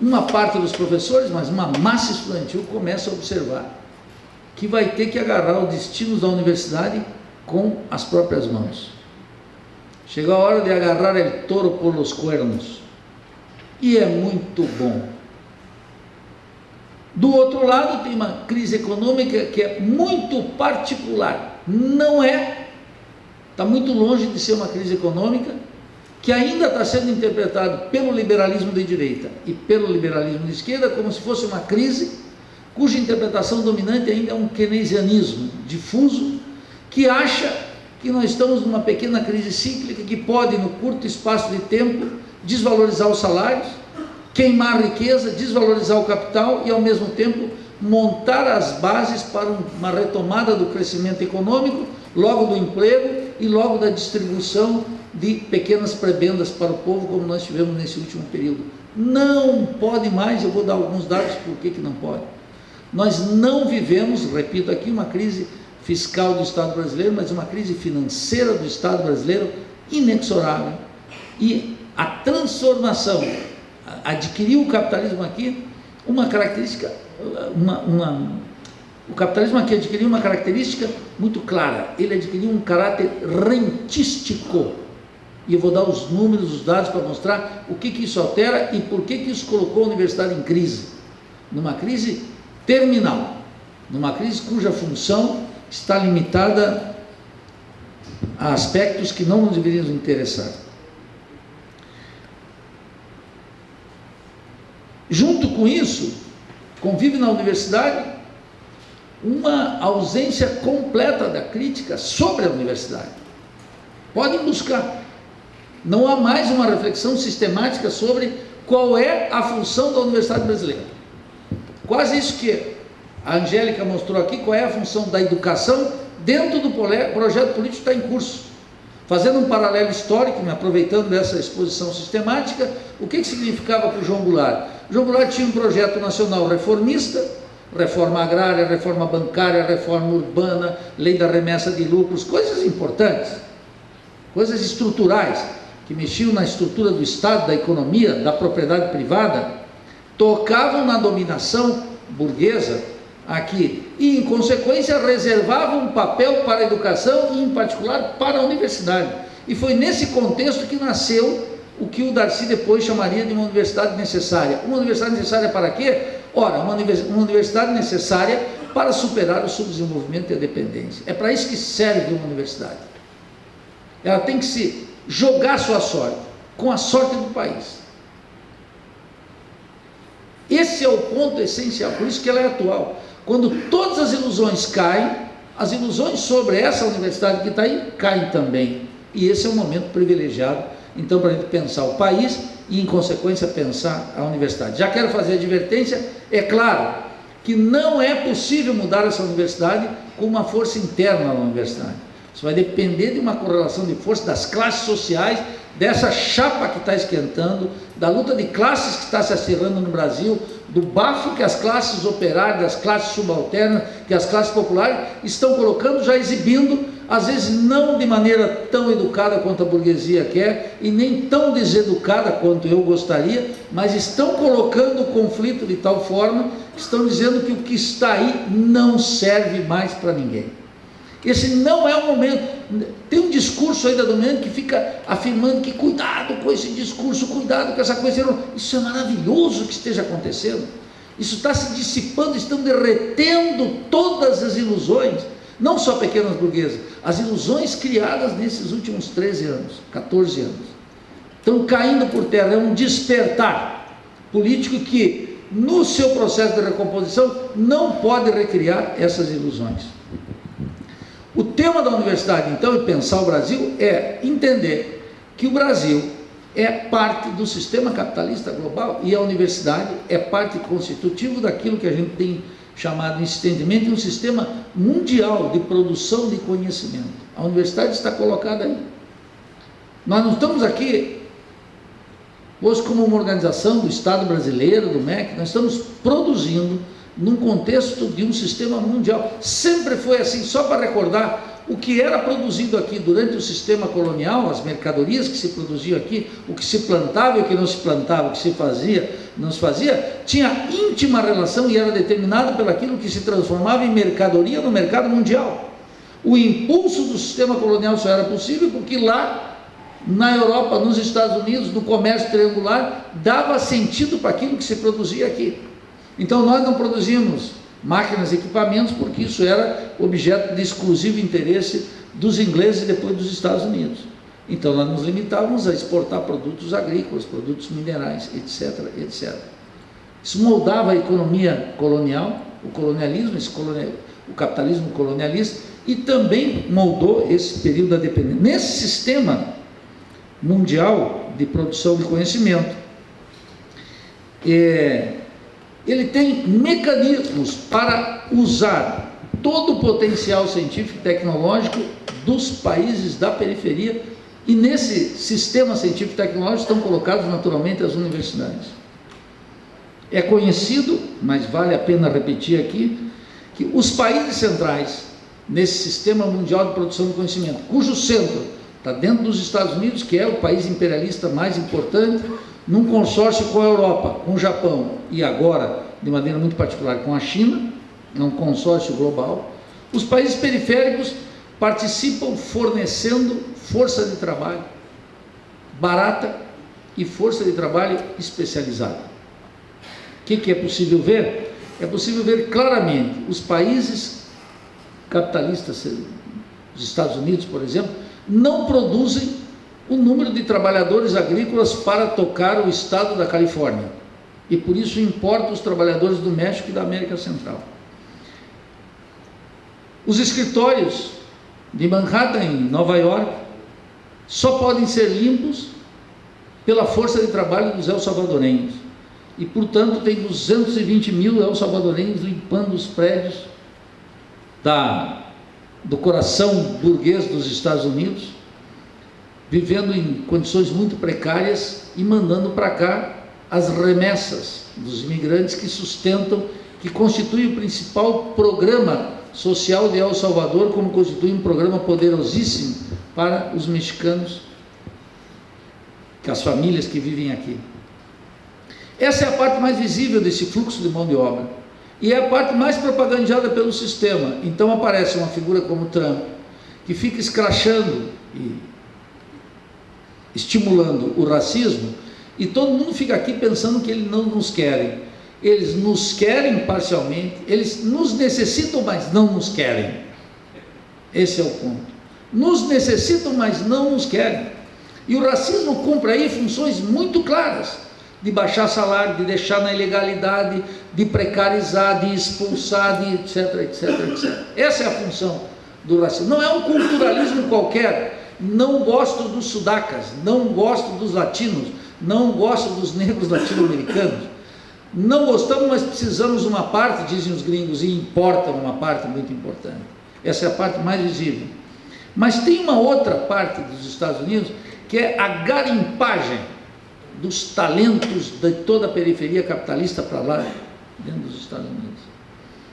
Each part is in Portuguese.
uma parte dos professores, mas uma massa estudantil começa a observar que vai ter que agarrar o destino da universidade com as próprias mãos. Chegou a hora de agarrar o touro por los cuernos, e é muito bom. Do outro lado, tem uma crise econômica que é muito particular, está muito longe de ser uma crise econômica, que ainda está sendo interpretado pelo liberalismo de direita e pelo liberalismo de esquerda como se fosse uma crise cuja interpretação dominante ainda é um keynesianismo difuso, que acha que nós estamos numa pequena crise cíclica que pode, no curto espaço de tempo, desvalorizar os salários, queimar a riqueza, desvalorizar o capital e, ao mesmo tempo, montar as bases para uma retomada do crescimento econômico, logo do emprego e logo da distribuição de pequenas prebendas para o povo, como nós tivemos nesse último período. Não pode mais. Eu vou dar alguns dados por que não pode. Nós não vivemos, repito aqui, uma crise fiscal do Estado brasileiro, mas uma crise financeira do Estado brasileiro inexorável. E a transformação, adquiriu o capitalismo aqui uma característica, o capitalismo aqui adquiriu uma característica muito clara. Ele adquiriu um caráter rentístico. E eu vou dar os números, os dados para mostrar o que isso altera e por que isso colocou a universidade em crise. Numa crise terminal, numa crise cuja função está limitada a aspectos que não nos deveriam interessar. Junto com isso, convive na universidade uma ausência completa da crítica sobre a universidade. Podem buscar. Não há mais uma reflexão sistemática sobre qual é a função da universidade brasileira. Quase isso que a Angélica mostrou aqui, qual é a função da educação dentro do projeto político que está em curso. Fazendo um paralelo histórico, me aproveitando dessa exposição sistemática, o que significava para o João Goulart? O João Goulart tinha um projeto nacional reformista, reforma agrária, reforma bancária, reforma urbana, lei da remessa de lucros, coisas importantes, coisas estruturais, que mexiam na estrutura do Estado, da economia, da propriedade privada, tocavam na dominação burguesa aqui e, em consequência, reservavam um papel para a educação e, em particular, para a universidade. E foi nesse contexto que nasceu o que o Darcy depois chamaria de uma universidade necessária. Uma universidade necessária para quê? Ora, uma universidade necessária para superar o subdesenvolvimento e a dependência. É para isso que serve uma universidade. Ela tem que se jogar sua sorte com a sorte do país. Esse é o ponto essencial, por isso que ela é atual. Quando todas as ilusões caem, as ilusões sobre essa universidade que está aí caem também. E esse é um momento privilegiado, então, para a gente pensar o país e, em consequência, pensar a universidade. Já quero fazer a advertência, é claro que não é possível mudar essa universidade com uma força interna na universidade. Isso vai depender de uma correlação de força das classes sociais, dessa chapa que está esquentando, da luta de classes que está se acirrando no Brasil, do bafo que as classes operárias, das classes subalternas, que as classes populares estão colocando, já exibindo, às vezes não de maneira tão educada quanto a burguesia quer, e nem tão deseducada quanto eu gostaria, mas estão colocando o conflito de tal forma, que estão dizendo que o que está aí não serve mais para ninguém. Esse não é o momento. Tem um discurso aí da dominante que fica afirmando que cuidado com esse discurso, cuidado com essa coisa. Isso é maravilhoso que esteja acontecendo. Isso está se dissipando, estão derretendo todas as ilusões, não só pequenas burguesas, as ilusões criadas nesses últimos 13 anos, 14 anos. Estão caindo por terra, é um despertar político que, no seu processo de recomposição, não pode recriar essas ilusões. O tema da universidade, então, e pensar o Brasil, é entender que o Brasil é parte do sistema capitalista global e a universidade é parte constitutiva daquilo que a gente tem chamado insistentemente de um sistema mundial de produção de conhecimento. A universidade está colocada aí. Nós não estamos aqui hoje como uma organização do Estado brasileiro, do MEC, nós estamos produzindo num contexto de um sistema mundial. Sempre foi assim. Só para recordar, o que era produzido aqui durante o sistema colonial, as mercadorias que se produziam aqui, o que se plantava e o que não se plantava, o que se fazia, não se fazia, tinha íntima relação e era determinado pelo aquilo que se transformava em mercadoria no mercado mundial. O impulso do sistema colonial só era possível porque lá na Europa, nos Estados Unidos, no comércio triangular, dava sentido para aquilo que se produzia aqui. Então nós não produzimos máquinas e equipamentos porque isso era objeto de exclusivo interesse dos ingleses e depois dos Estados Unidos. Então nós nos limitávamos a exportar produtos agrícolas, produtos minerais, etc, etc. Isso moldava a economia colonial, o colonialismo, o capitalismo colonialista, e também moldou esse período da dependência. Nesse sistema mundial de produção de conhecimento, ele tem mecanismos para usar todo o potencial científico e tecnológico dos países da periferia, e nesse sistema científico e tecnológico estão colocadas naturalmente as universidades. É conhecido, mas vale a pena repetir aqui, que os países centrais nesse sistema mundial de produção de conhecimento, cujo centro está dentro dos Estados Unidos, que é o país imperialista mais importante, num consórcio com a Europa, com o Japão e agora, de maneira muito particular, com a China, é um consórcio global. Os países periféricos participam fornecendo força de trabalho barata e força de trabalho especializada. O que é possível ver? É possível ver claramente os países capitalistas, os Estados Unidos, por exemplo, não produzem o número de trabalhadores agrícolas para tocar o estado da Califórnia, e por isso importa os trabalhadores do México e da América Central. Os escritórios de Manhattan, em Nova York, só podem ser limpos pela força de trabalho dos el-salvadorenhos, e portanto tem 220 mil el-salvadorenhos limpando os prédios do coração burguês dos Estados Unidos, vivendo em condições muito precárias e mandando para cá as remessas dos imigrantes que sustentam, que constituem o principal programa social de El Salvador, como constitui um programa poderosíssimo para os mexicanos, que as famílias que vivem aqui. Essa é a parte mais visível desse fluxo de mão de obra, e é a parte mais propagandeada pelo sistema. Então aparece uma figura como Trump, que fica escrachando e estimulando o racismo, e todo mundo fica aqui pensando que eles não nos querem. Eles nos querem parcialmente, eles nos necessitam, mas não nos querem. Esse é o ponto. Nos necessitam, mas não nos querem. E o racismo cumpre aí funções muito claras, de baixar salário, de deixar na ilegalidade, de precarizar, de expulsar, de etc, etc, etc. Essa é a função do racismo. Não é um culturalismo qualquer. Não gosto dos sudacas, não gosto dos latinos, não gosto dos negros latino-americanos. Não gostamos, mas precisamos uma parte, dizem os gringos, e importam uma parte muito importante. Essa é a parte mais visível. Mas tem uma outra parte dos Estados Unidos, que é a garimpagem dos talentos de toda a periferia capitalista para lá, dentro dos Estados Unidos.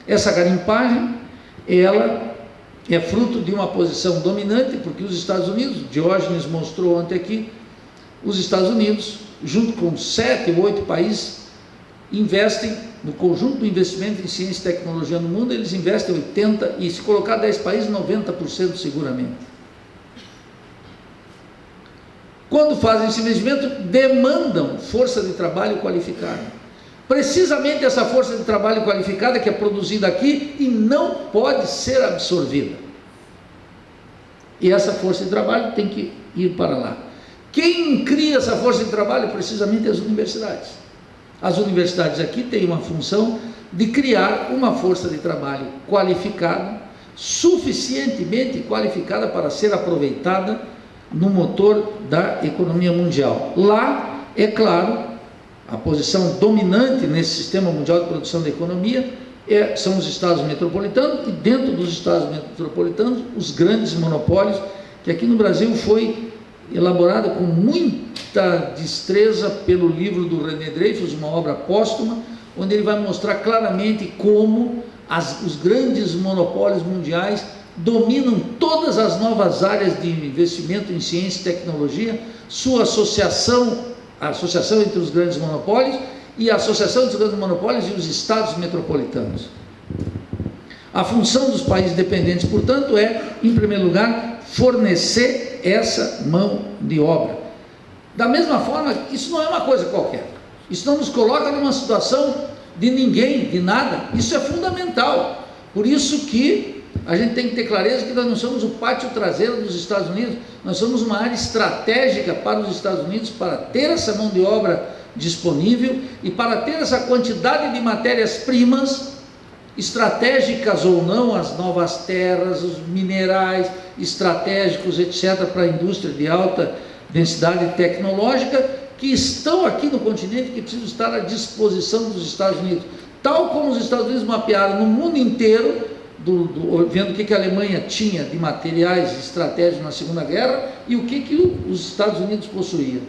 Essa garimpagem, ela é fruto de uma posição dominante, porque os Estados Unidos, Diógenes mostrou ontem aqui, os Estados Unidos, junto com 7 ou 8 países, investem, no conjunto do investimento em ciência e tecnologia no mundo, eles investem 80%, e se colocar 10 países, 90% seguramente. Quando fazem esse investimento, demandam força de trabalho qualificada. Precisamente essa força de trabalho qualificada que é produzida aqui e não pode ser absorvida. E essa força de trabalho tem que ir para lá. Quem cria essa força de trabalho? Precisamente as universidades. As universidades aqui têm uma função de criar uma força de trabalho qualificada, suficientemente qualificada para ser aproveitada no motor da economia mundial. Lá, é claro, a posição dominante nesse sistema mundial de produção da economia são os estados metropolitanos, e dentro dos estados metropolitanos, os grandes monopólios, que aqui no Brasil foi elaborada com muita destreza pelo livro do René Dreyfus, uma obra póstuma, onde ele vai mostrar claramente como os grandes monopólios mundiais dominam todas as novas áreas de investimento em ciência e tecnologia, sua associação, a associação entre os grandes monopólios e a associação entre os grandes monopólios e os estados metropolitanos. A função dos países dependentes, portanto, é, em primeiro lugar, fornecer essa mão de obra. Da mesma forma, isso não é uma coisa qualquer. Isso não nos coloca numa situação de ninguém, de nada. Isso é fundamental. Por isso que a gente tem que ter clareza que nós não somos o pátio traseiro dos Estados Unidos, nós somos uma área estratégica para os Estados Unidos, para ter essa mão de obra disponível e para ter essa quantidade de matérias-primas, estratégicas ou não, as novas terras, os minerais estratégicos, etc., para a indústria de alta densidade tecnológica, que estão aqui no continente, que precisam estar à disposição dos Estados Unidos, tal como os Estados Unidos mapearam no mundo inteiro, vendo o que a Alemanha tinha de materiais estratégicos na Segunda Guerra e o que os Estados Unidos possuíam.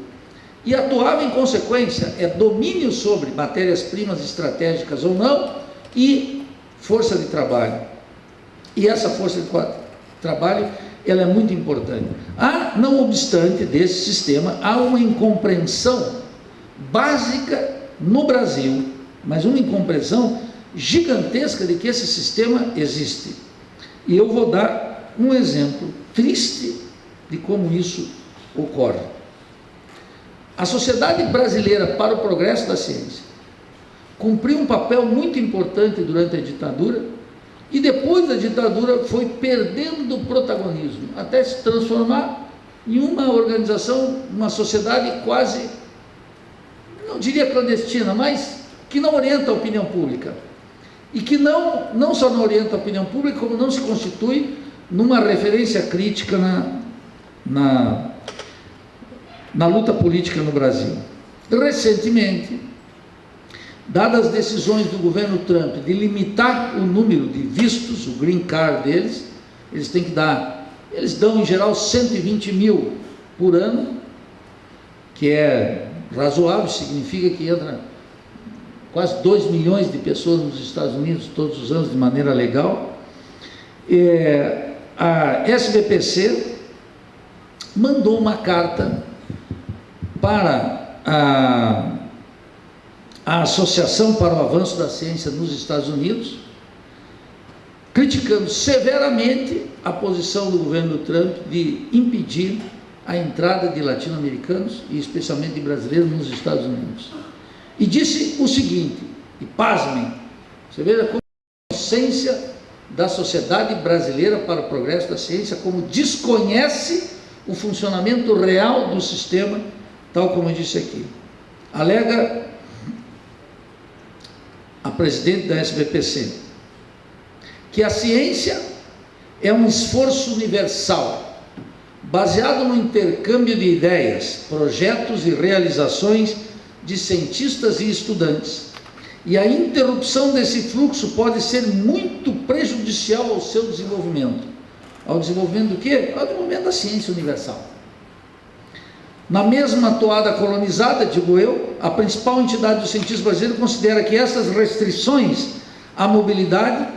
E atuava em consequência, domínio sobre matérias-primas estratégicas ou não, e força de trabalho. E essa força de trabalho, ela é muito importante. Não obstante desse sistema, há uma incompreensão básica no Brasil, mas uma incompreensão gigantesca de que esse sistema existe. E eu vou dar um exemplo triste de como isso ocorre. A Sociedade Brasileira para o Progresso da Ciência cumpriu um papel muito importante durante a ditadura e depois da ditadura foi perdendo protagonismo, até se transformar em uma organização, uma sociedade quase, não diria clandestina, mas que não orienta a opinião pública. E que não só não orienta a opinião pública, como não se constitui numa referência crítica na luta política no Brasil. Recentemente, dadas as decisões do governo Trump de limitar o número de vistos, o green card deles, eles dão em geral 120 mil por ano, que é razoável, significa que entra quase 2 milhões de pessoas nos Estados Unidos todos os anos de maneira legal. A SBPC mandou uma carta para a Associação para o Avanço da Ciência nos Estados Unidos, criticando severamente a posição do governo Trump de impedir a entrada de latino-americanos e especialmente de brasileiros nos Estados Unidos. E disse o seguinte, e pasmem, você veja como a essência da Sociedade Brasileira para o Progresso da Ciência, como desconhece o funcionamento real do sistema, tal como eu disse aqui. Alega a presidente da SBPC que a ciência é um esforço universal, baseado no intercâmbio de ideias, projetos e realizações de cientistas e estudantes, e a interrupção desse fluxo pode ser muito prejudicial ao seu desenvolvimento. Ao desenvolvimento do quê? Ao desenvolvimento da ciência universal. Na mesma toada colonizada, digo eu, a principal entidade dos cientistas brasileiros considera que essas restrições à mobilidade,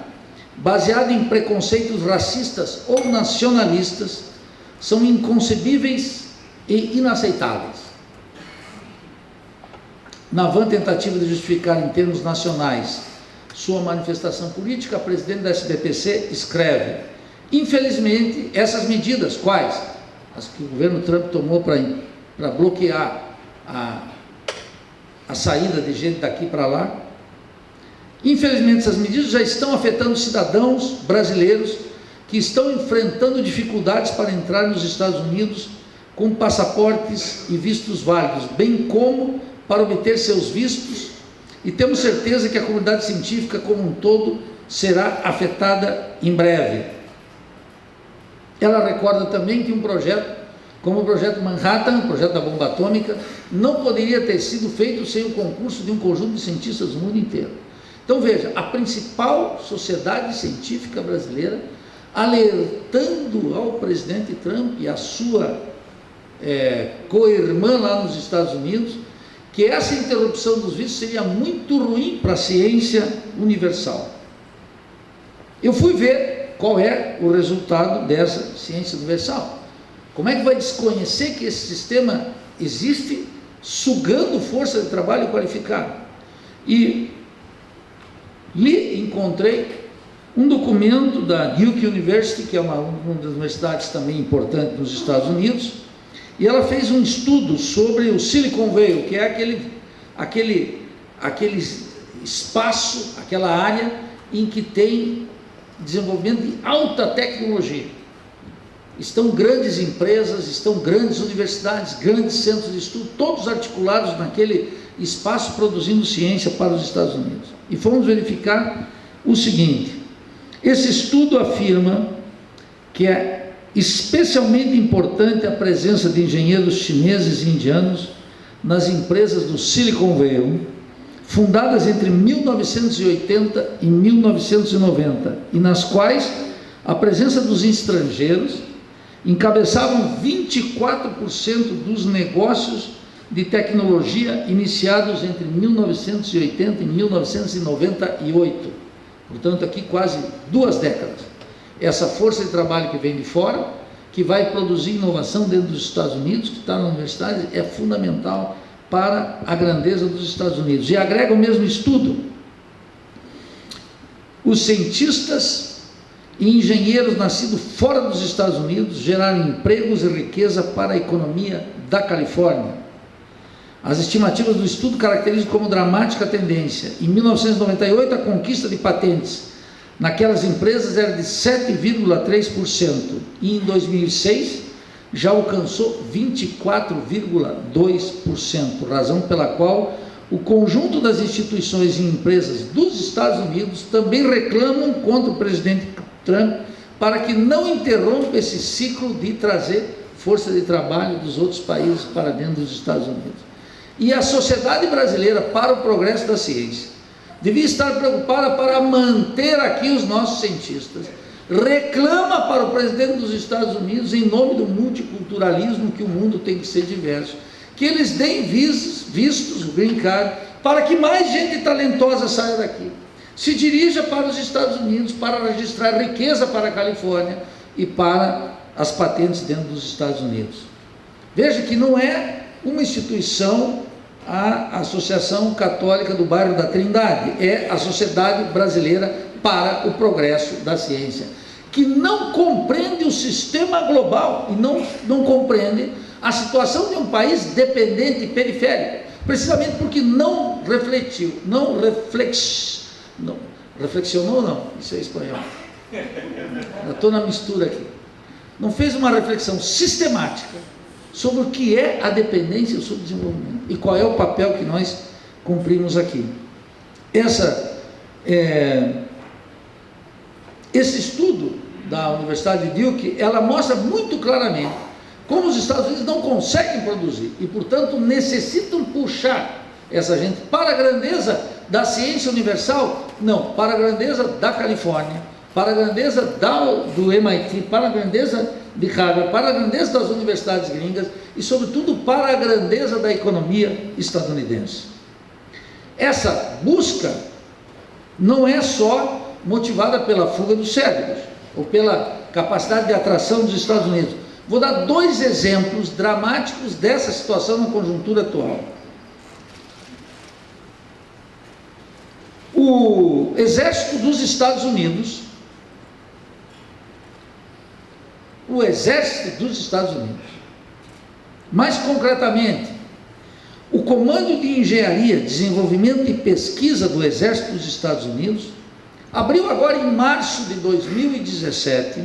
baseadas em preconceitos racistas ou nacionalistas, são inconcebíveis e inaceitáveis. Na vã tentativa de justificar em termos nacionais sua manifestação política, a presidente da SBPC escreve: infelizmente, essas medidas, quais? As que o governo Trump tomou para bloquear a saída de gente daqui para lá, infelizmente essas medidas já estão afetando cidadãos brasileiros que estão enfrentando dificuldades para entrar nos Estados Unidos com passaportes e vistos válidos, bem como para obter seus vistos, e temos certeza que a comunidade científica como um todo será afetada em breve. Ela recorda também que um projeto, como o projeto Manhattan, o projeto da bomba atômica, não poderia ter sido feito sem o concurso de um conjunto de cientistas do mundo inteiro. Então veja, a principal sociedade científica brasileira alertando ao presidente Trump e a sua co-irmã lá nos Estados Unidos, que essa interrupção dos vistos seria muito ruim para a ciência universal. Eu fui ver qual é o resultado dessa ciência universal. Como é que vai desconhecer que esse sistema existe, sugando força de trabalho qualificada? E encontrei um documento da Duke University, que é uma das universidades também importantes nos Estados Unidos, e ela fez um estudo sobre o Silicon Valley, que é aquele espaço, aquela área em que tem desenvolvimento de alta tecnologia. Estão grandes empresas, estão grandes universidades, grandes centros de estudo, todos articulados naquele espaço produzindo ciência para os Estados Unidos. E fomos verificar o seguinte: esse estudo afirma que é especialmente importante a presença de engenheiros chineses e indianos nas empresas do Silicon Valley, fundadas entre 1980 e 1990, e nas quais a presença dos estrangeiros encabeçavam 24% dos negócios de tecnologia iniciados entre 1980 e 1998. Portanto, aqui quase 2 décadas. Essa força de trabalho que vem de fora, que vai produzir inovação dentro dos Estados Unidos, que está na universidade, é fundamental para a grandeza dos Estados Unidos. E agrega o mesmo estudo: os cientistas e engenheiros nascidos fora dos Estados Unidos geraram empregos e riqueza para a economia da Califórnia. As estimativas do estudo caracterizam como dramática tendência. Em 1998, a conquista de patentes naquelas empresas era de 7,3%, e em 2006 já alcançou 24,2%, razão pela qual o conjunto das instituições e empresas dos Estados Unidos também reclamam contra o presidente Trump para que não interrompa esse ciclo de trazer força de trabalho dos outros países para dentro dos Estados Unidos. E a sociedade brasileira, para o progresso da ciência, devia estar preocupada para manter aqui os nossos cientistas. Reclama para o presidente dos Estados Unidos, em nome do multiculturalismo, que o mundo tem que ser diverso, que eles deem vistos, o green card, para que mais gente talentosa saia daqui, se dirija para os Estados Unidos para registrar riqueza para a Califórnia e para as patentes dentro dos Estados Unidos. Veja que não é uma instituição a Associação Católica do Bairro da Trindade, é a Sociedade Brasileira para o Progresso da Ciência, que não compreende o sistema global e não compreende a situação de um país dependente e periférico, precisamente porque não refletiu, reflexionou não, isso é espanhol, eu estou na mistura aqui, não fez uma reflexão sistemática sobre o que é a dependência e o subdesenvolvimento, e qual é o papel que nós cumprimos aqui. Esse estudo da Universidade de Duke, ela mostra muito claramente como os Estados Unidos não conseguem produzir, e portanto necessitam puxar essa gente para a grandeza da ciência universal, não, para a grandeza da Califórnia, para a grandeza do MIT, para a grandeza de Harvard, para a grandeza das universidades gringas e, sobretudo, para a grandeza da economia estadunidense. Essa busca não é só motivada pela fuga dos cérebros ou pela capacidade de atração dos Estados Unidos. Vou dar 2 exemplos dramáticos dessa situação na conjuntura atual. O Exército dos Estados Unidos, mais concretamente, o Comando de Engenharia, Desenvolvimento e Pesquisa do Exército dos Estados Unidos, abriu agora em março de 2017,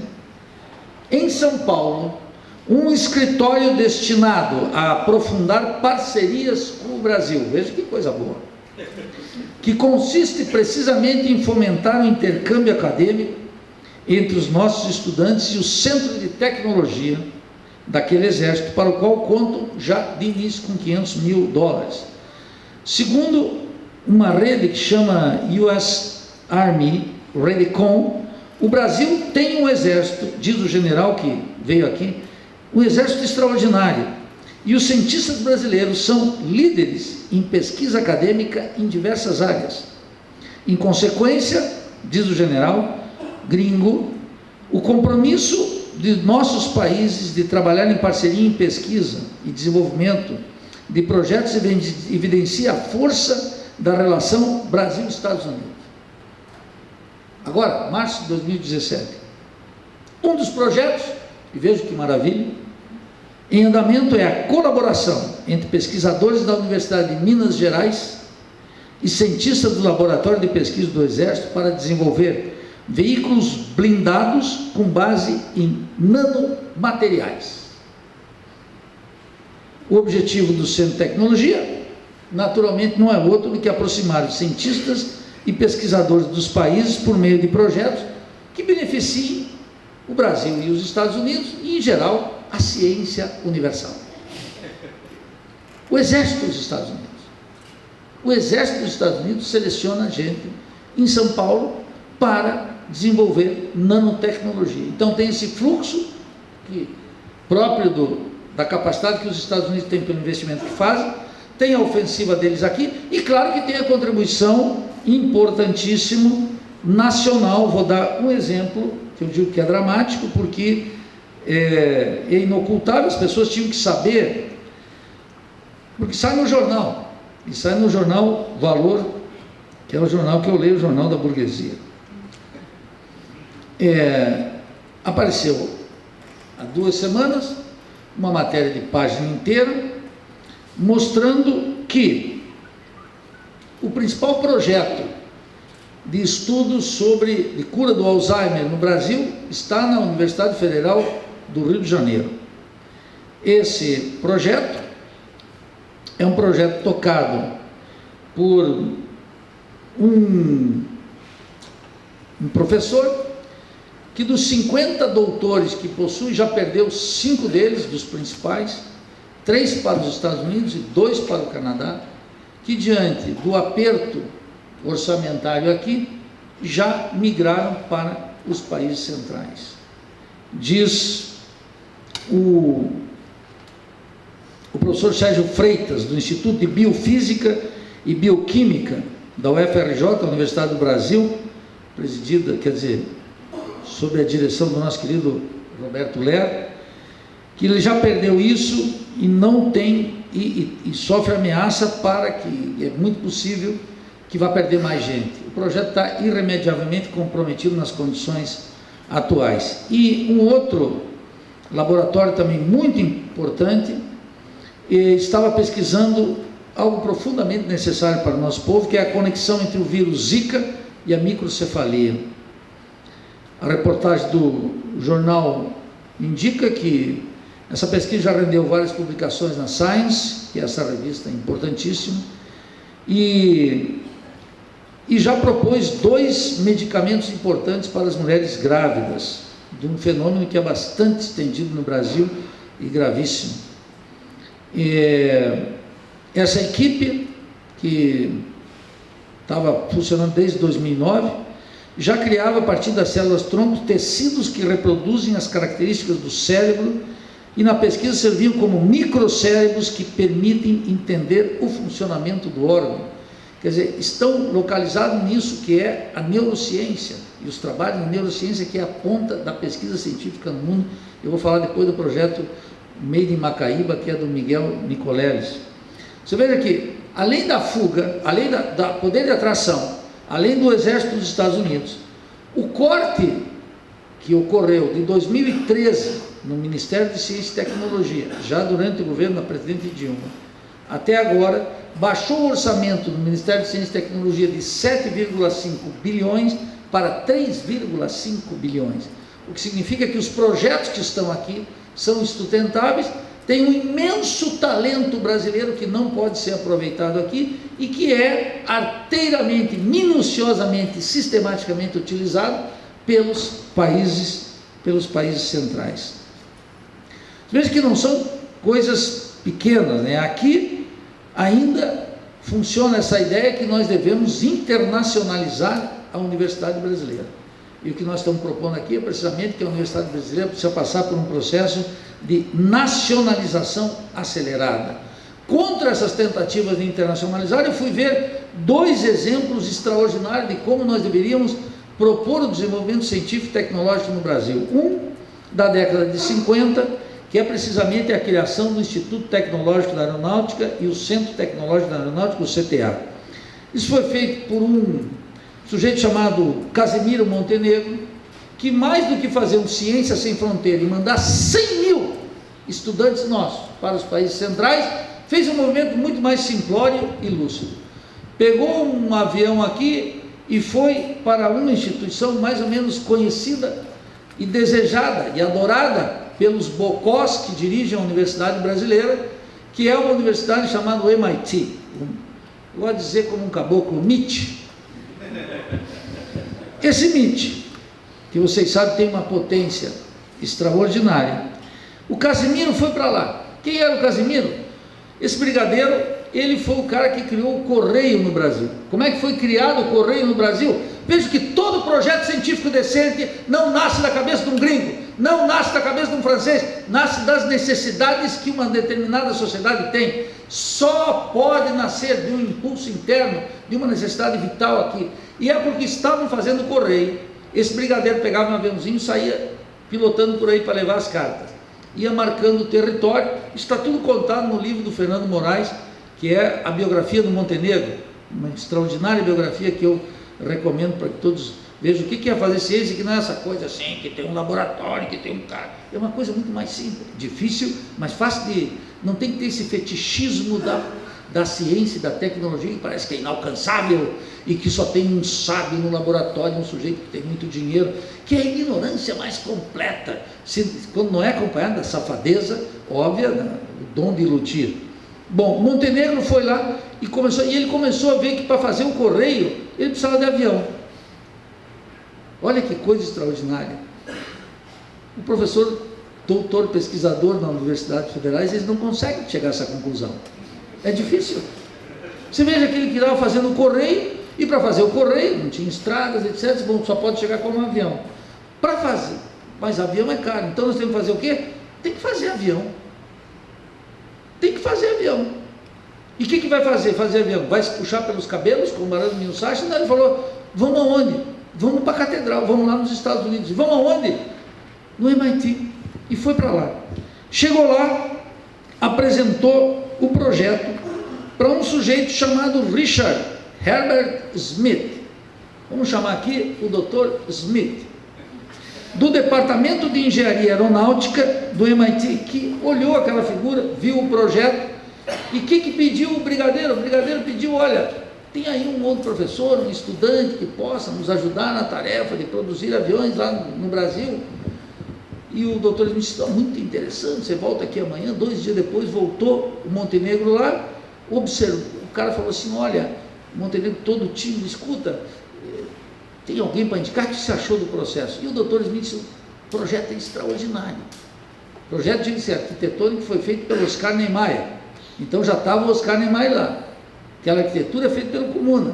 em São Paulo, um escritório destinado a aprofundar parcerias com o Brasil. Veja que coisa boa. Que consiste precisamente em fomentar o intercâmbio acadêmico entre os nossos estudantes e o Centro de Tecnologia daquele exército, para o qual contam já de início com $500 mil. Segundo uma rede que chama US Army Redicon, o Brasil tem um exército, diz o general que veio aqui, um exército extraordinário, e os cientistas brasileiros são líderes em pesquisa acadêmica em diversas áreas. Em consequência, diz o general gringo, O compromisso de nossos países de trabalhar em parceria em pesquisa e desenvolvimento de projetos evidencia a força da relação Brasil-Estados Unidos. Agora, março de 2017, um dos projetos, e veja que maravilha, em andamento é a colaboração entre pesquisadores da Universidade de Minas Gerais e cientistas do Laboratório de Pesquisa do Exército para desenvolver veículos blindados com base em nanomateriais. O objetivo do Centro de Tecnologia, naturalmente, não é outro do que aproximar os cientistas e pesquisadores dos países por meio de projetos que beneficiem o Brasil e os Estados Unidos e, em geral, a ciência universal. O Exército dos Estados Unidos. O Exército dos Estados Unidos seleciona gente em São Paulo para desenvolver nanotecnologia. Então tem esse fluxo próprio da capacidade que os Estados Unidos têm pelo investimento que fazem, tem a ofensiva deles aqui e claro que tem a contribuição importantíssimo nacional. Vou dar um exemplo que eu digo que é dramático porque é inocultável, as pessoas tinham que saber, porque sai no jornal, e sai no jornal Valor, que é o jornal que eu leio, o Jornal da Burguesia. Apareceu há 2 semanas uma matéria de página inteira mostrando que o principal projeto de estudos de cura do Alzheimer no Brasil está na Universidade Federal do Rio de Janeiro. Esse projeto é um projeto tocado por um professor que dos 50 doutores que possui, já perdeu 5 deles, dos principais, 3 para os Estados Unidos e 2 para o Canadá, que diante do aperto orçamentário aqui, já migraram para os países centrais. Diz o professor Sérgio Freitas, do Instituto de Biofísica e Bioquímica da UFRJ, Universidade do Brasil, presidida, sob a direção do nosso querido Roberto Ler, que ele já perdeu isso e não tem, e sofre ameaça para que, é muito possível que vá perder mais gente. O projeto está irremediavelmente comprometido nas condições atuais. E um outro laboratório também muito importante estava pesquisando algo profundamente necessário para o nosso povo, que é a conexão entre o vírus Zika e a microcefalia. A reportagem do jornal indica que essa pesquisa já rendeu várias publicações na Science, que é essa revista importantíssima, e já propôs 2 medicamentos importantes para as mulheres grávidas, de um fenômeno que é bastante estendido no Brasil e gravíssimo. Essa equipe, que estava funcionando desde 2009, já criava a partir das células-tronco tecidos que reproduzem as características do cérebro e na pesquisa serviam como microcérebros que permitem entender o funcionamento do órgão. Quer dizer, estão localizados nisso que é a neurociência, e os trabalhos na neurociência que é a ponta da pesquisa científica no mundo. Eu vou falar depois do projeto Made in Macaíba, que é do Miguel Nicoleles. Você veja que, além da fuga, além da poder de atração, além do Exército dos Estados Unidos, o corte que ocorreu de 2013 no Ministério de Ciência e Tecnologia, já durante o governo da presidente Dilma, até agora, baixou o orçamento do Ministério de Ciência e Tecnologia de 7,5 bilhões para 3,5 bilhões, o que significa que os projetos que estão aqui são sustentáveis, tem um imenso talento brasileiro que não pode ser aproveitado aqui e que é arteiramente, minuciosamente, sistematicamente utilizado pelos países centrais. Veja que não são coisas pequenas, né? Aqui ainda funciona essa ideia que nós devemos internacionalizar a universidade brasileira. E o que nós estamos propondo aqui é precisamente que a universidade brasileira precisa passar por um processo de nacionalização acelerada. Contra essas tentativas de internacionalizar, eu fui ver 2 exemplos extraordinários de como nós deveríamos propor o desenvolvimento científico e tecnológico no Brasil. Um, da década de 50, que é precisamente a criação do Instituto Tecnológico da Aeronáutica e o Centro Tecnológico da Aeronáutica, o CTA. Isso foi feito por um sujeito chamado Casimiro Montenegro, que mais do que fazer um Ciência Sem Fronteira e mandar 100 mil estudantes nossos para os países centrais, fez um movimento muito mais simplório e lúcido. Pegou um avião aqui e foi para uma instituição mais ou menos conhecida e desejada e adorada pelos bocós que dirigem a Universidade Brasileira, que é uma universidade chamada MIT. Eu vou dizer como um caboclo, MIT. Esse MIT, que vocês sabem tem uma potência extraordinária. O Casimiro foi para lá. Quem era o Casimiro? Esse brigadeiro, ele foi o cara que criou o Correio no Brasil. Como é que foi criado o Correio no Brasil? Veja que todo projeto científico decente não nasce da cabeça de um gringo, não nasce da cabeça de um francês, nasce das necessidades que uma determinada sociedade tem. Só pode nascer de um impulso interno, de uma necessidade vital aqui. E é porque estavam fazendo o Correio. Esse brigadeiro pegava um aviãozinho e saía pilotando por aí para levar as cartas. Ia marcando o território. Está tudo contado no livro do Fernando Moraes, que é a biografia do Montenegro, uma extraordinária biografia que eu recomendo para que todos vejam o que é fazer ciência, que não é essa coisa assim, que tem um laboratório, que tem um cara. É uma coisa muito mais simples, difícil, mas fácil de... Não tem que ter esse fetichismo da ciência e da tecnologia, que parece que é inalcançável e que só tem um sábio no laboratório, um sujeito que tem muito dinheiro, que é a ignorância mais completa, quando não é acompanhada da safadeza óbvia, o dom de iludir. Bom, Montenegro foi lá e ele começou a ver que para fazer o Correio, ele precisava de avião. Olha que coisa extraordinária. O professor, doutor, pesquisador na Universidade Federais, eles não conseguem chegar a essa conclusão. É difícil. Você veja que ele estava fazendo o Correio, e para fazer o Correio, não tinha estradas, etc. Bom, só pode chegar com um avião. Para fazer, mas avião é caro, então nós temos que fazer o quê? Tem que fazer avião. Tem que fazer avião. E o que vai fazer? Fazer avião? Vai se puxar pelos cabelos, como o Barão Musashi? Não, ele falou, vamos aonde? Vamos para a catedral, vamos lá nos Estados Unidos. Vamos aonde? No MIT. E foi para lá. Chegou lá, apresentou o projeto para um sujeito chamado Richard Herbert Smith. Vamos chamar aqui o Dr. Smith, do Departamento de Engenharia Aeronáutica do MIT, que olhou aquela figura, viu o projeto, e o que pediu o brigadeiro? O brigadeiro pediu, olha, tem aí um outro professor, um estudante que possa nos ajudar na tarefa de produzir aviões lá no Brasil. E o doutor Smith disse, muito interessante, você volta aqui amanhã. 2 dias depois voltou o Montenegro lá, observou, o cara falou assim, olha, o Montenegro todo tímido, escuta, tem alguém para indicar? O que você achou do processo? E o doutor Smith disse, o projeto é extraordinário. O projeto de arquitetônico foi feito pelo Oscar Niemeyer. Então já estava o Oscar Niemeyer lá. Aquela arquitetura é feita pelo Comuna.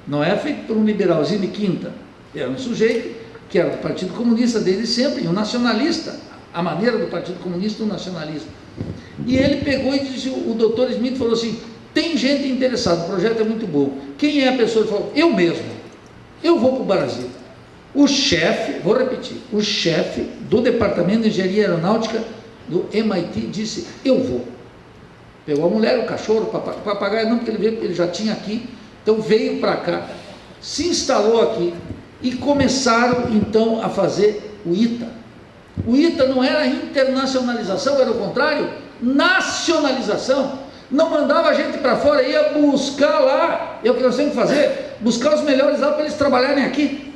Não é feito por um liberalzinho de quinta. Era um sujeito que era do Partido Comunista desde sempre, e um nacionalista, a maneira do Partido Comunista, um nacionalista. E ele pegou e disse, o doutor Smith falou assim, tem gente interessada, o projeto é muito bom. Quem é a pessoa? Ele falou, eu mesmo, eu vou para o Brasil. O chefe, vou repetir, o chefe do Departamento de Engenharia Aeronáutica do MIT disse, eu vou. Pegou a mulher, o cachorro, o papagaio, não, porque ele já tinha aqui, então veio para cá, se instalou aqui, e começaram então a fazer o ITA. O ITA não era internacionalização, era o contrário, nacionalização. Não mandava a gente para fora, ia buscar lá, é o que nós temos que fazer, buscar os melhores lá para eles trabalharem aqui.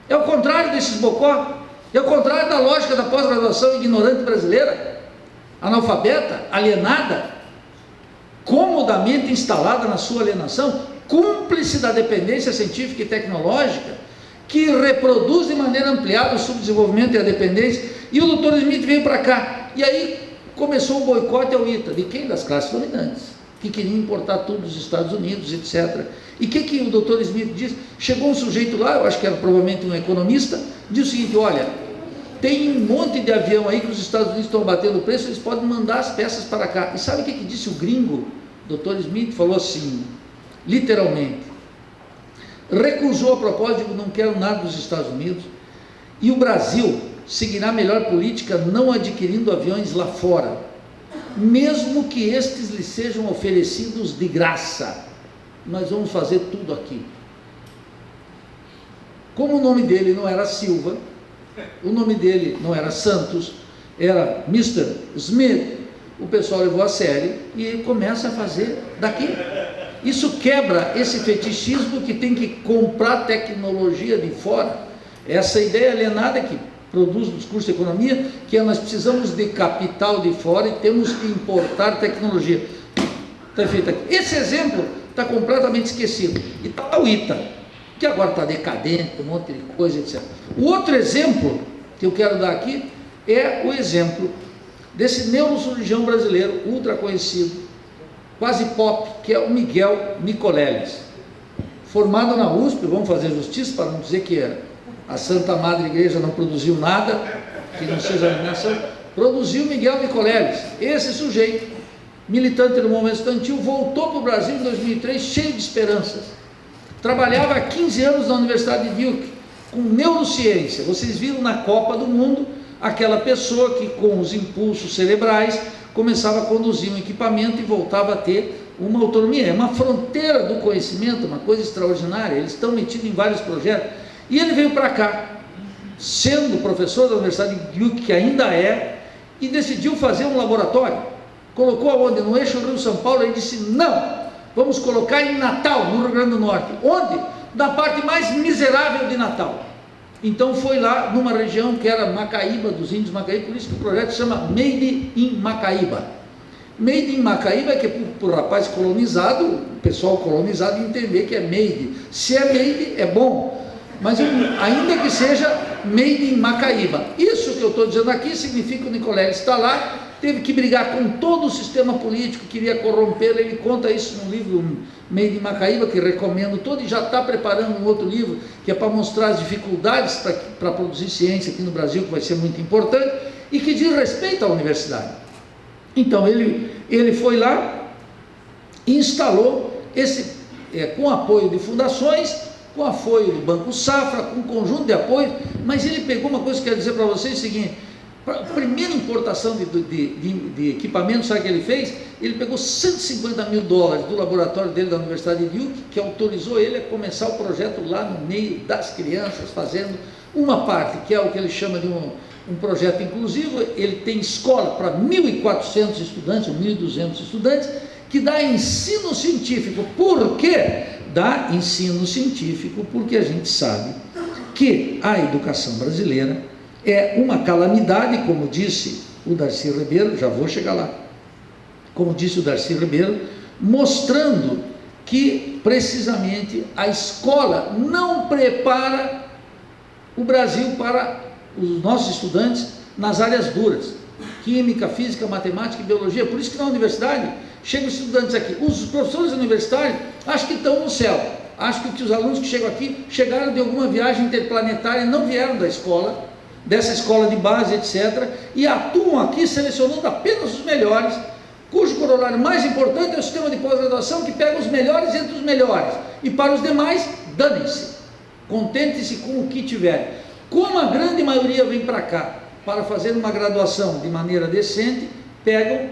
É o contrário desses bocó, é o contrário da lógica da pós-graduação ignorante brasileira, analfabeta, alienada, comodamente instalada na sua alienação, cúmplice da dependência científica e tecnológica, que reproduz de maneira ampliada o subdesenvolvimento e a dependência. E o doutor Smith veio para cá, e aí começou o boicote ao ITA. De quem? Das classes dominantes, que queriam importar tudo dos Estados Unidos, etc. E o que o doutor Smith disse? Chegou um sujeito lá, eu acho que era provavelmente um economista, disse o seguinte, olha, tem um monte de avião aí que os Estados Unidos estão batendo o preço, eles podem mandar as peças para cá. E sabe o que disse o gringo? O doutor Smith falou assim, literalmente, recusou a proposta, digo, não quero nada dos Estados Unidos, e o Brasil seguirá a melhor política não adquirindo aviões lá fora, mesmo que estes lhe sejam oferecidos de graça. Nós vamos fazer tudo aqui. Como o nome dele não era Silva, o nome dele não era Santos, era Mr. Smith, o pessoal levou a sério e ele começa a fazer daqui. Isso quebra esse fetichismo que tem que comprar tecnologia de fora. Essa ideia alienada que produz no discurso de economia, que nós precisamos de capital de fora e temos que importar tecnologia. Está feito aqui. Esse exemplo está completamente esquecido. E está o ITA, que agora está decadente, um monte de coisa, etc. O outro exemplo que eu quero dar aqui é o exemplo desse neurocirurgião brasileiro, ultra conhecido, quase pop, que é o Miguel Nicoleles. Formado na USP, vamos fazer justiça para não dizer que a Santa Madre Igreja não produziu nada, que não seja eliminação, produziu Miguel Nicoleles. Esse sujeito, militante do movimento estudantil, voltou para o Brasil em 2003 cheio de esperanças. Trabalhava há 15 anos na Universidade de Duke, com neurociência. Vocês viram na Copa do Mundo, aquela pessoa que com os impulsos cerebrais começava a conduzir um equipamento e voltava a ter uma autonomia. É uma fronteira do conhecimento, uma coisa extraordinária. Eles estão metidos em vários projetos. E ele veio para cá, sendo professor da Universidade de Duke, que ainda é, e decidiu fazer um laboratório. Colocou aonde? No eixo Rio-São Paulo. Ele disse, não, vamos colocar em Natal, no Rio Grande do Norte. Onde? Na parte mais miserável de Natal. Então foi lá numa região que era Macaíba, dos índios Macaíba, por isso que o projeto se chama Made in Macaíba. Made in Macaíba é que para o rapaz colonizado, o pessoal colonizado entender que é made. Se é made, é bom, mas ainda que seja Made in Macaíba. Isso que eu estou dizendo aqui significa que o Nicoleles está lá, teve que brigar com todo o sistema político, queria corrompê-lo. Ele conta isso no livro Made in Macaíba, que recomendo todo, e já está preparando um outro livro, que é para mostrar as dificuldades para produzir ciência aqui no Brasil, que vai ser muito importante, e que diz respeito à universidade. Então, ele foi lá e instalou esse, com apoio de fundações, com apoio do Banco Safra, com um conjunto de apoio, mas ele pegou uma coisa que eu quero dizer para vocês, é o seguinte: a primeira importação de equipamento, sabe o que ele fez? Ele pegou $150 mil do laboratório dele da Universidade de Duke, que autorizou ele a começar o projeto lá no meio das crianças, fazendo uma parte, que é o que ele chama de um projeto inclusivo. Ele tem escola para 1.400 estudantes, ou 1.200 estudantes, que dá ensino científico. Por quê? Dá ensino científico porque a gente sabe que a educação brasileira é uma calamidade, como disse o Darcy Ribeiro, já vou chegar lá, como disse o Darcy Ribeiro, mostrando que precisamente a escola não prepara o Brasil para os nossos estudantes nas áreas duras, química, física, matemática e biologia. Por isso que na universidade chegam estudantes aqui, os professores universitários acham que estão no céu, acham que os alunos que chegam aqui chegaram de alguma viagem interplanetária, não vieram da escola, dessa escola de base, etc., e atuam aqui selecionando apenas os melhores, cujo corolário mais importante é o sistema de pós-graduação, que pega os melhores entre os melhores, e para os demais, danem-se, contente-se com o que tiverem. Como a grande maioria vem para cá para fazer uma graduação de maneira decente, pegam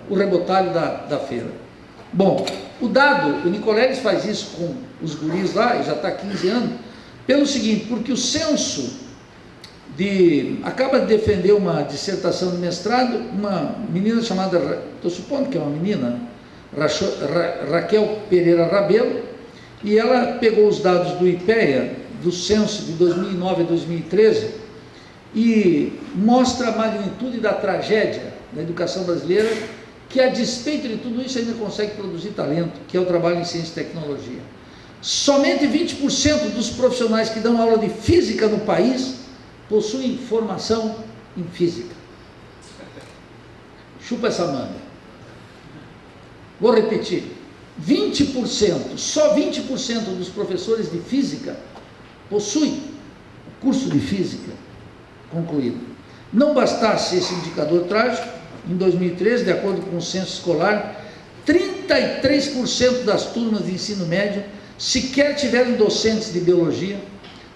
o rebotalho da feira. Bom, o Nicoleles faz isso com os guris lá, e já está há 15 anos, pelo seguinte, porque o censo acaba de defender uma dissertação de mestrado, uma menina chamada, estou supondo que é uma menina, Raquel Pereira Rabelo, e ela pegou os dados do IPEA, do censo de 2009 a 2013, e mostra a magnitude da tragédia da educação brasileira, que a despeito de tudo isso ainda consegue produzir talento, que é o trabalho em ciência e tecnologia. Somente 20% dos profissionais que dão aula de física no país possuem formação em física. Chupa essa manga. Vou repetir: 20%, só 20% dos professores de física possuem curso de física concluído. Não bastasse esse indicador trágico, em 2013, de acordo com o censo escolar, 33% das turmas de ensino médio sequer tiveram docentes de biologia,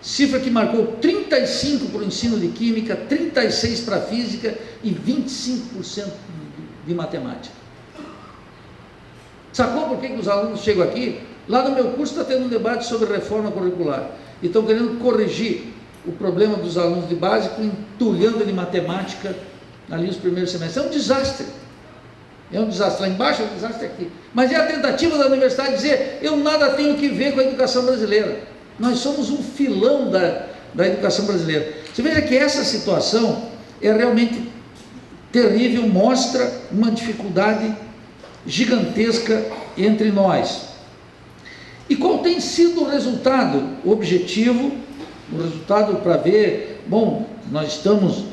cifra que marcou 35% para o ensino de química, 36% para a física e 25% de matemática. Sacou por que os alunos chegam aqui? Lá no meu curso está tendo um debate sobre reforma curricular e estão querendo corrigir o problema dos alunos de básico, entulhando de matemática ali os primeiros semestres. É um desastre. É um desastre lá embaixo, é um desastre aqui. Mas é a tentativa da universidade de dizer: eu nada tenho que ver com a educação brasileira. Nós somos um filão da educação brasileira. Você veja que essa situação é realmente terrível, mostra uma dificuldade gigantesca entre nós. E qual tem sido o resultado objetivo, o resultado para ver, bom, nós estamos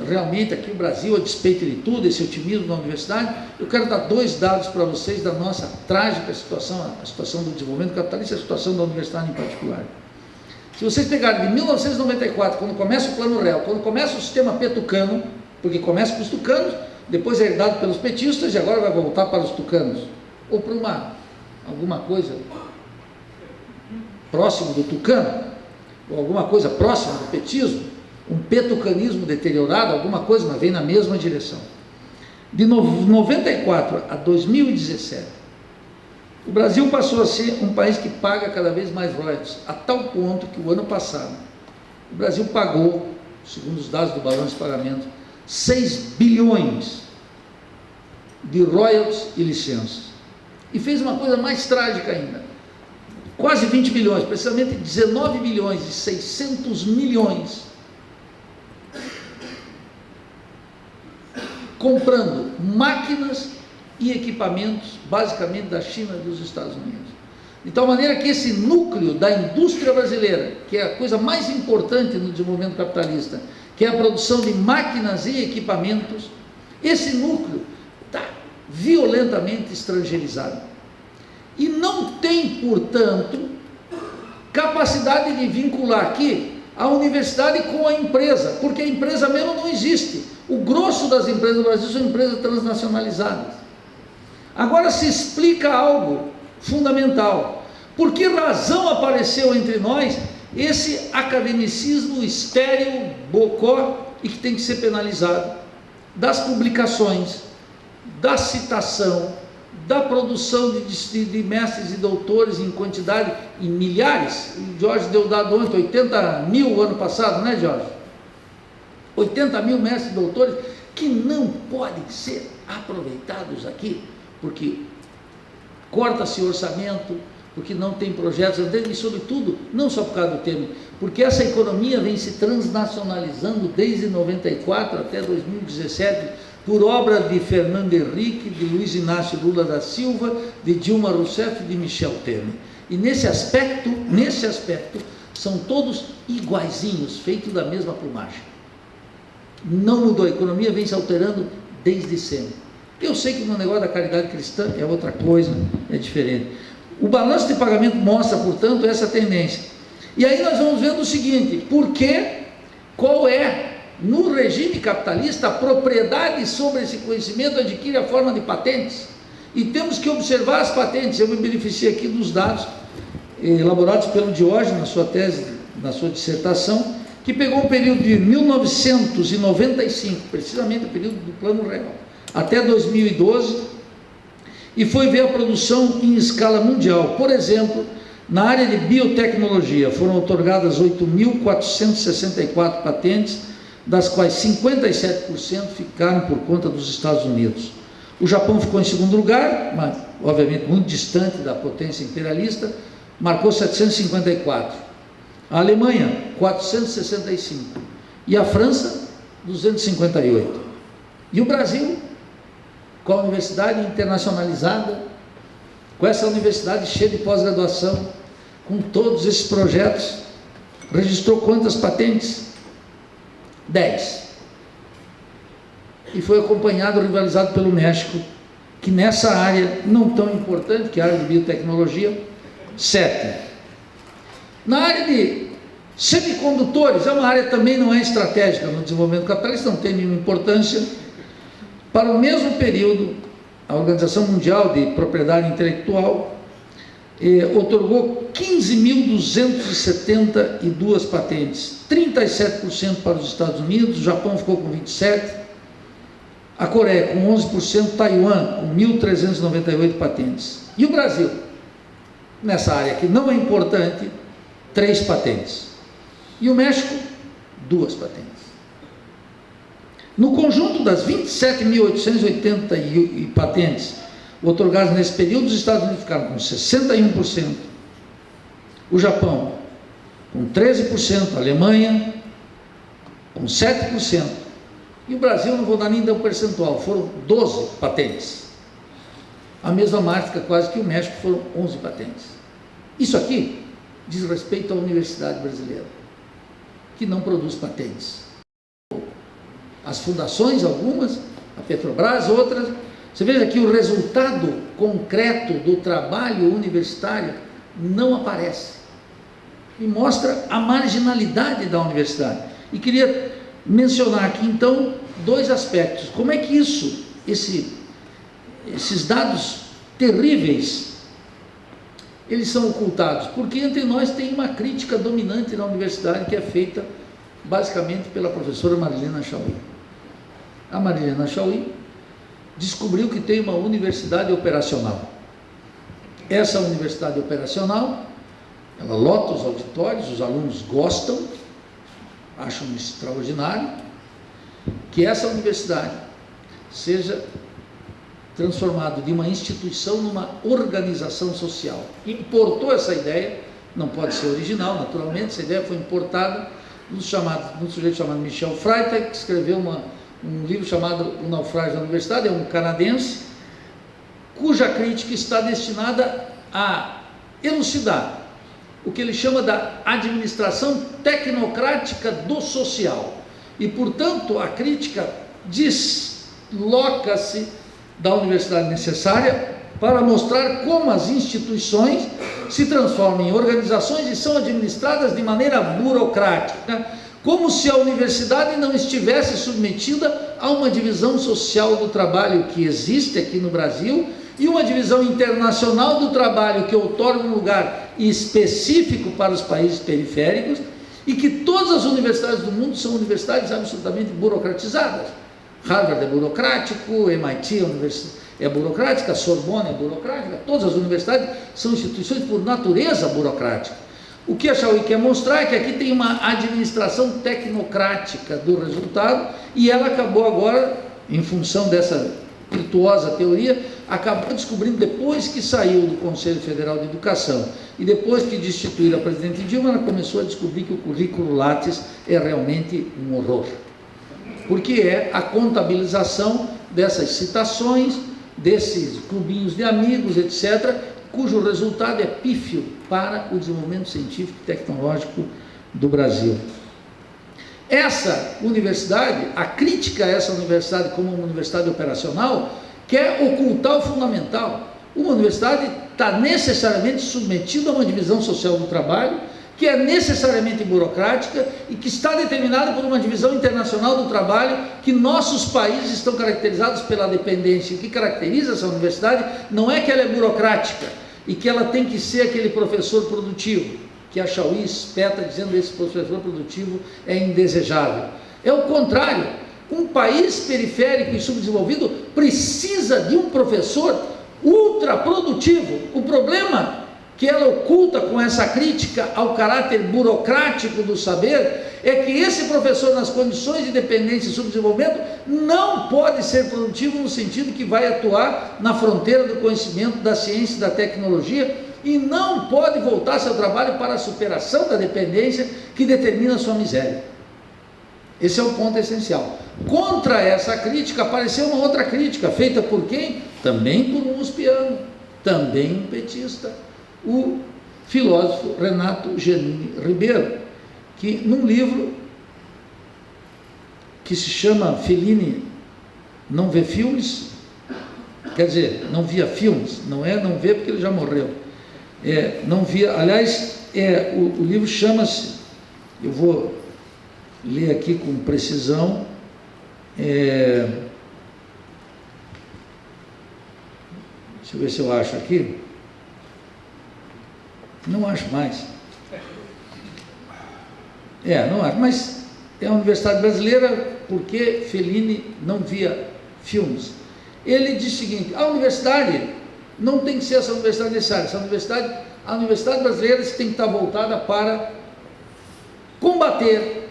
realmente aqui, o Brasil, a despeito de tudo, esse otimismo da universidade. Eu quero dar 2 dados para vocês da nossa trágica situação, a situação do desenvolvimento capitalista e a situação da universidade em particular. Se vocês pegarem de 1994, quando começa o Plano Real, quando começa o sistema petucano, porque começa com os tucanos, depois é herdado pelos petistas e agora vai voltar para os tucanos, ou para alguma coisa próximo do tucano, ou alguma coisa próxima do petismo, um petucanismo deteriorado, alguma coisa, mas vem na mesma direção. De 94 a 2017, o Brasil passou a ser um país que paga cada vez mais royalties, a tal ponto que o ano passado, o Brasil pagou, segundo os dados do balanço de pagamento, 6 bilhões de royalties e licenças. E fez uma coisa mais trágica ainda, quase 20 bilhões, precisamente 19 bilhões e 600 milhões, comprando máquinas e equipamentos, basicamente da China e dos Estados Unidos. De tal maneira que esse núcleo da indústria brasileira, que é a coisa mais importante no desenvolvimento capitalista, que é a produção de máquinas e equipamentos, esse núcleo está violentamente estrangeirizado. E não tem, portanto, capacidade de vincular aqui a universidade com a empresa, porque a empresa mesmo não existe. O grosso das empresas do Brasil são empresas transnacionalizadas. Agora se explica algo fundamental. Por que razão apareceu entre nós esse academicismo estéril, bocó, e que tem que ser penalizado? Das publicações, da citação, da produção de mestres e doutores em quantidade, em milhares. O Jorge deu dado ontem, 80 mil ano passado, não é, Jorge? 80 mil mestres e doutores que não podem ser aproveitados aqui, porque corta-se orçamento, porque não tem projetos, e sobretudo, não só por causa do tema, porque essa economia vem se transnacionalizando desde 94 até 2017, por obra de Fernando Henrique, de Luiz Inácio Lula da Silva, de Dilma Rousseff e de Michel Temer. E nesse aspecto, são todos iguaizinhos, feitos da mesma plumagem. Não mudou, a economia vem se alterando desde sempre. Eu sei que no negócio da caridade cristã é outra coisa, é diferente. O balanço de pagamento mostra, portanto, essa tendência. E aí nós vamos vendo o seguinte: qual é, no regime capitalista, a propriedade sobre esse conhecimento adquire a forma de patentes. E temos que observar as patentes. Eu me beneficiei aqui dos dados elaborados pelo Diógenes na sua tese, na sua dissertação, que pegou o período de 1995, precisamente o período do Plano Real, até 2012, e foi ver a produção em escala mundial. Por exemplo, na área de biotecnologia, foram outorgadas 8.464 patentes, das quais 57% ficaram por conta dos Estados Unidos. O Japão ficou em segundo lugar, mas obviamente muito distante da potência imperialista, marcou 754. A Alemanha, 465. E a França, 258. E o Brasil, com a universidade internacionalizada, com essa universidade cheia de pós-graduação, com todos esses projetos, registrou quantas patentes? 10. E foi acompanhado, rivalizado pelo México, que nessa área não tão importante, que é a área de biotecnologia, 7. Na área de semicondutores, é uma área que também não é estratégica no desenvolvimento capitalista, não tem nenhuma importância. Para o mesmo período, a Organização Mundial de Propriedade Intelectual otorgou 15.272 patentes, 37% para os Estados Unidos, o Japão ficou com 27%, a Coreia com 11%, Taiwan com 1.398 patentes. E o Brasil, nessa área que não é importante, 3 patentes. E o México, 2 patentes. No conjunto das 27.880 patentes otorgadas nesse período, os Estados Unidos ficaram com 61%, o Japão com 13%, a Alemanha com 7%, e o Brasil, não vou dar nem dar o percentual, foram 12 patentes. A mesma marca quase que o México, foram 11 patentes. Isso aqui diz respeito à universidade brasileira, que não produz patentes. As fundações, algumas, a Petrobras, outras. Você veja que o resultado concreto do trabalho universitário não aparece. E mostra a marginalidade da universidade. E queria mencionar aqui, então, 2 aspectos. Como é que esses dados terríveis, eles são ocultados? Porque entre nós tem uma crítica dominante na universidade que é feita basicamente pela professora Marilena Chauí. A Marilena Chauí descobriu que tem uma universidade operacional. Essa universidade operacional, ela lota os auditórios, os alunos gostam, acham extraordinário, que essa universidade seja transformada de uma instituição numa organização social. Importou essa ideia, não pode ser original, naturalmente, essa ideia foi importada num sujeito chamado Michel Freitag, que escreveu um livro chamado O Naufrágio da Universidade, é um canadense, cuja crítica está destinada a elucidar o que ele chama da administração tecnocrática do social. E, portanto, a crítica desloca-se da universidade necessária para mostrar como as instituições se transformam em organizações e são administradas de maneira burocrática, como se a universidade não estivesse submetida a uma divisão social do trabalho que existe aqui no Brasil e uma divisão internacional do trabalho que outorga um lugar específico para os países periféricos, e que todas as universidades do mundo são universidades absolutamente burocratizadas. Harvard é burocrático, MIT é burocrática, a Sorbonne é burocrática, todas as universidades são instituições por natureza burocrática. O que a Chauí quer mostrar é que aqui tem uma administração tecnocrática do resultado, e ela acabou agora, em função dessa virtuosa teoria, acabou descobrindo, depois que saiu do Conselho Federal de Educação e depois que destituíram a presidente Dilma, ela começou a descobrir que o currículo Lattes é realmente um horror, porque é a contabilização dessas citações, desses clubinhos de amigos, etc., cujo resultado é pífio para o desenvolvimento científico e tecnológico do Brasil. Essa universidade, a crítica a essa universidade como uma universidade operacional, quer ocultar o fundamental. Uma universidade está necessariamente submetida a uma divisão social do trabalho, que é necessariamente burocrática e que está determinada por uma divisão internacional do trabalho, que nossos países estão caracterizados pela dependência. O que caracteriza essa universidade não é que ela é burocrática e que ela tem que ser aquele professor produtivo, que a Chauí espeta dizendo que esse professor produtivo é indesejável. É o contrário. Um país periférico e subdesenvolvido precisa de um professor ultraprodutivo. O problema que ela oculta com essa crítica ao caráter burocrático do saber é que esse professor, nas condições de dependência e subdesenvolvimento, não pode ser produtivo no sentido que vai atuar na fronteira do conhecimento, da ciência e da tecnologia, e não pode voltar seu trabalho para a superação da dependência que determina sua miséria. Esse é o ponto essencial. Contra essa crítica apareceu uma outra crítica, feita por quem? Também por um uspiano, também um petista, o filósofo Renato Giannini Ribeiro, que num livro que se chama Fellini Não Vê Filmes, quer dizer, não via filmes, não vê porque ele já morreu, não via, aliás, o livro chama-se, eu vou ler aqui com precisão, Deixa eu ver se eu acho aqui. Não acho mais. Não acho, mas é a Universidade Brasileira, porque Fellini não via filmes. Ele diz o seguinte: a universidade não tem que ser essa universidade necessária, a Universidade Brasileira tem que estar voltada para combater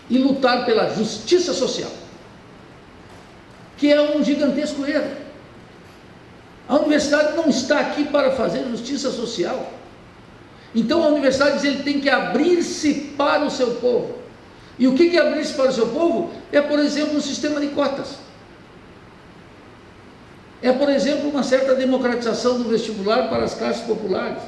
e lutar pela justiça social, que é um gigantesco erro. A universidade não está aqui para fazer justiça social. Então a universidade diz que ele tem que abrir-se para o seu povo. E o que é abrir-se para o seu povo? É, por exemplo, um sistema de cotas. É, por exemplo, uma certa democratização do vestibular para as classes populares.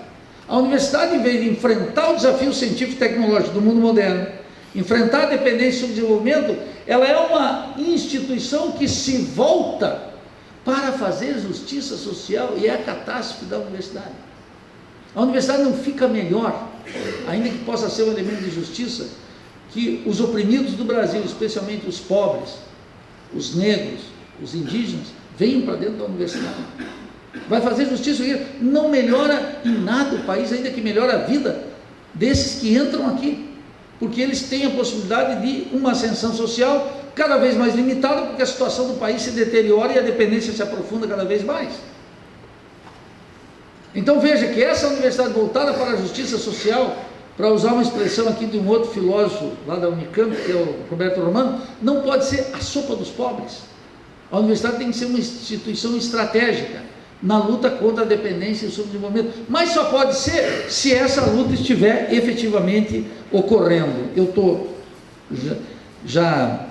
A universidade, em vez de enfrentar o desafio científico e tecnológico do mundo moderno, enfrentar a dependência e o subdesenvolvimento, ela é uma instituição que se volta para fazer justiça social, e é a catástrofe da universidade. A universidade não fica melhor, ainda que possa ser um elemento de justiça, que os oprimidos do Brasil, especialmente os pobres, os negros, os indígenas, venham para dentro da universidade. Vai fazer justiça, não melhora em nada o país, ainda que melhora a vida desses que entram aqui, porque eles têm a possibilidade de uma ascensão social cada vez mais limitada, porque a situação do país se deteriora e a dependência se aprofunda cada vez mais. Então veja que essa universidade voltada para a justiça social, para usar uma expressão aqui de um outro filósofo lá da Unicamp, que é o Roberto Romano, não pode ser a sopa dos pobres. A universidade tem que ser uma instituição estratégica na luta contra a dependência e o subdesenvolvimento, mas só pode ser se essa luta estiver efetivamente ocorrendo. Eu estou já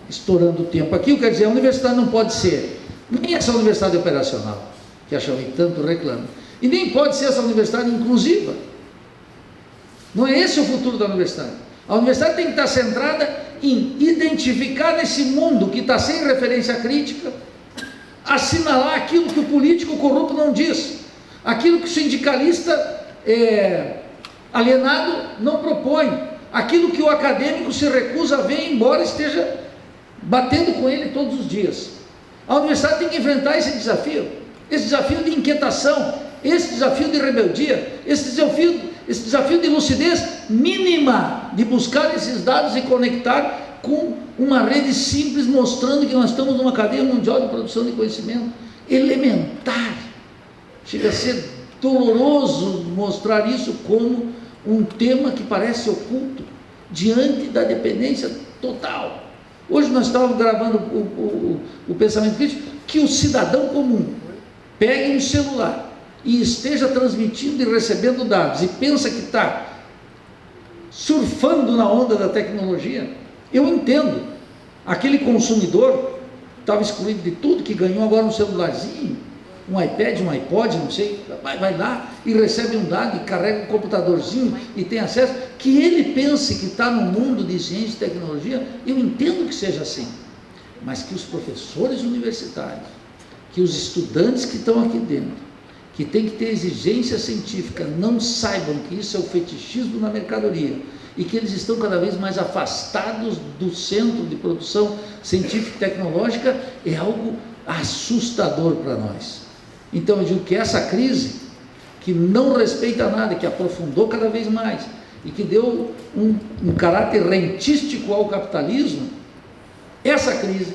estourando o tempo aqui. Eu quero dizer, a universidade não pode ser nem essa universidade operacional, que a Chauí tanto reclama, e nem pode ser essa universidade inclusiva. Não é esse o futuro da universidade. A universidade tem que estar centrada em identificar nesse mundo que está sem referência crítica, assinalar aquilo que o político corrupto não diz, aquilo que o sindicalista alienado não propõe, aquilo que o acadêmico se recusa a ver, embora esteja batendo com ele todos os dias. A universidade tem que enfrentar esse desafio de inquietação, esse desafio de rebeldia, esse desafio de lucidez mínima, de buscar esses dados e conectar com uma rede simples, mostrando que nós estamos numa cadeia mundial de produção de conhecimento elementar. Chega a ser doloroso mostrar isso como um tema que parece oculto diante da dependência total. Hoje nós estávamos gravando o pensamento crítico, que o cidadão comum pegue um celular e esteja transmitindo e recebendo dados e pensa que está surfando na onda da tecnologia. Eu entendo, aquele consumidor estava excluído de tudo, que ganhou agora um celularzinho, um iPad, um iPod, não sei, vai lá e recebe um dado e carrega um computadorzinho e tem acesso, que ele pense que está no mundo de ciência e tecnologia. Eu entendo que seja assim, mas que os professores universitários, que os estudantes que estão aqui dentro, que tem que ter exigência científica, não saibam que isso é o fetichismo na mercadoria e que eles estão cada vez mais afastados do centro de produção científica e tecnológica, é algo assustador para nós. Então eu digo que essa crise, que não respeita nada, que aprofundou cada vez mais e que deu um caráter rentístico ao capitalismo, essa crise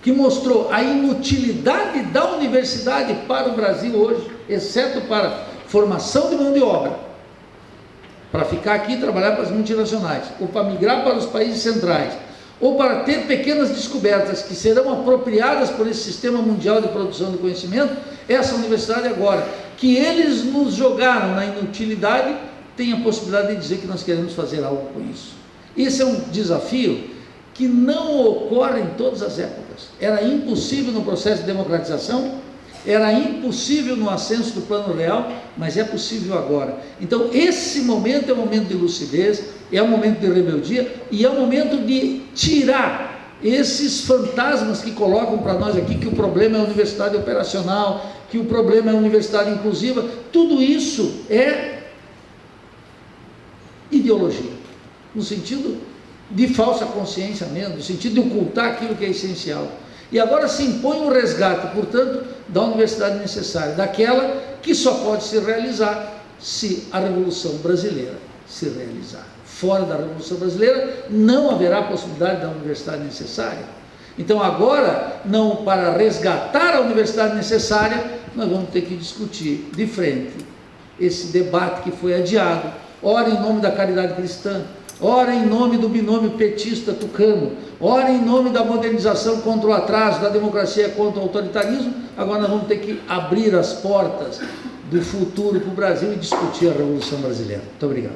que mostrou a inutilidade da universidade para o Brasil hoje, exceto para formação de mão de obra, para ficar aqui e trabalhar para as multinacionais, ou para migrar para os países centrais, ou para ter pequenas descobertas que serão apropriadas por esse sistema mundial de produção de conhecimento. Essa universidade agora, que eles nos jogaram na inutilidade, tem a possibilidade de dizer que nós queremos fazer algo com isso. Esse é um desafio que não ocorre em todas as épocas. Era impossível no processo de democratização, era impossível no ascenso do Plano Real, mas é possível agora. Então esse momento é um momento de lucidez, é um momento de rebeldia e é um momento de tirar esses fantasmas que colocam para nós aqui que o problema é a universidade operacional, que o problema é a universidade inclusiva. Tudo isso é ideologia, no sentido de falsa consciência mesmo, no sentido de ocultar aquilo que é essencial. E agora se impõe um resgate, portanto, da universidade necessária, daquela que só pode se realizar se a Revolução Brasileira se realizar. Fora da Revolução Brasileira não haverá possibilidade da universidade necessária. Então agora, não, para resgatar a universidade necessária, nós vamos ter que discutir de frente esse debate que foi adiado, ora em nome da caridade cristã, ora em nome do binômio petista-tucano, ora em nome da modernização contra o atraso, da democracia contra o autoritarismo. Agora nós vamos ter que abrir as portas do futuro para o Brasil e discutir a Revolução Brasileira. Muito obrigado.